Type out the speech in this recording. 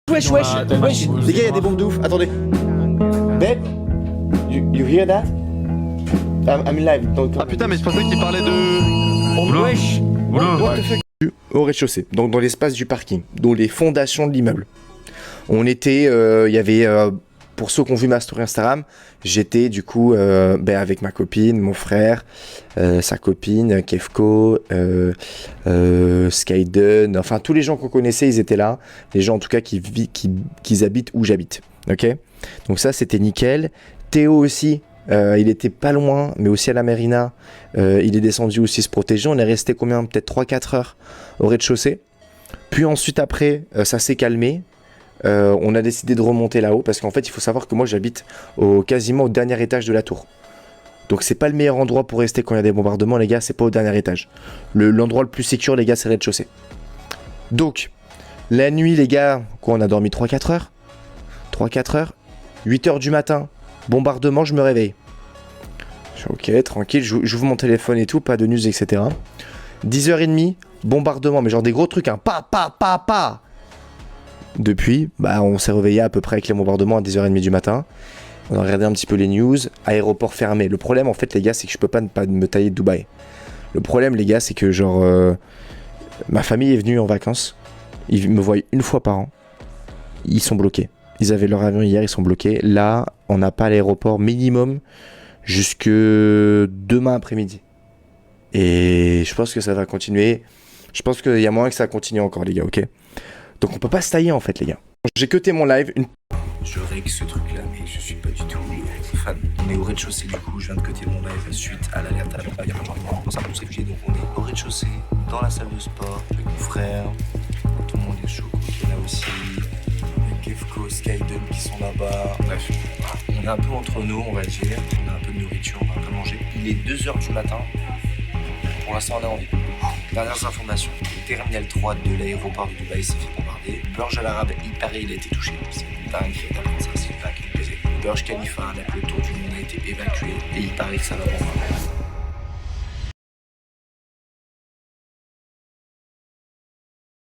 Wesh, wesh, wesh. Les gars, y'a des bombes de ouf. Attendez. Babe, you hear that? I'm live. Ah putain, mais je pensais qu'il parlait de... Wesh. What the fuck? Au rez-de-chaussée, donc dans l'espace du parking, dans les fondations de l'immeuble. On était, il y avait, pour ceux qui ont vu ma story Instagram, j'étais du coup avec ma copine, mon frère, sa copine, Kefko, Skyden, enfin tous les gens qu'on connaissait, ils étaient là. Les gens en tout cas qui habitent où j'habite. Ok. Donc ça c'était nickel. Théo aussi. Il était pas loin, mais aussi à la Marina. Il est descendu aussi se protéger. On est resté combien? Peut-être 3-4 heures au rez-de-chaussée. Puis ensuite après, ça s'est calmé. On a décidé de remonter là-haut parce qu'en fait, il faut savoir que moi j'habite quasiment au dernier étage de la tour. Donc c'est pas le meilleur endroit pour rester quand il y a des bombardements, les gars. C'est pas au dernier étage. L'endroit le plus sécure, les gars, c'est le rez-de-chaussée. Donc la nuit, les gars, quoi, on a dormi 3-4 heures. 3-4 heures. 8 heures du matin. Bombardement, je me réveille. Je suis ok, tranquille, j'ouvre mon téléphone et tout, pas de news, etc. 10h30, bombardement, mais genre des gros trucs, hein. Pa. Depuis, on s'est réveillé à peu près avec les bombardements à 10h30 du matin. On a regardé un petit peu les news, aéroport fermé. Le problème, en fait, les gars, c'est que je peux pas me tailler de Dubaï. Le problème, les gars, c'est que genre, ma famille est venue en vacances. Ils me voient une fois par an. Ils sont bloqués. Ils avaient leur avion hier, ils sont bloqués. Là, on n'a pas l'aéroport minimum jusque demain après-midi. Et je pense que ça va continuer. Je pense qu'il y a moyen que ça continue encore, les gars, ok? Donc on peut pas se tailler, en fait, les gars. J'ai cuté mon live. Je règle ce truc-là, mais je suis pas du tout fan. On est au rez-de-chaussée, du coup, je viens de cuter mon live suite à l'alerte à la bombe. Il y a plein de gens qui commencent à se réfugier, donc on est au rez-de-chaussée, dans la salle de sport, avec mon frère. Tout le monde est chaud, qui est là aussi. Kefko, Skyden qui sont là-bas. Bref, on est un peu entre nous, on va dire. On a un peu de nourriture, on va pas manger. Il est 2h du matin. Pour l'instant, on est en vie. Dernières informations. Le terminal 3 de l'aéroport de Dubaï s'est fait bombarder. Le Burj Al Arab, il paraît, il a été touché. C'est dingue d'apprendre ça, c'est pas qu'il pesait. Le Burj Khalifa, le tour du monde a été évacué. Et il paraît que ça va bombarder.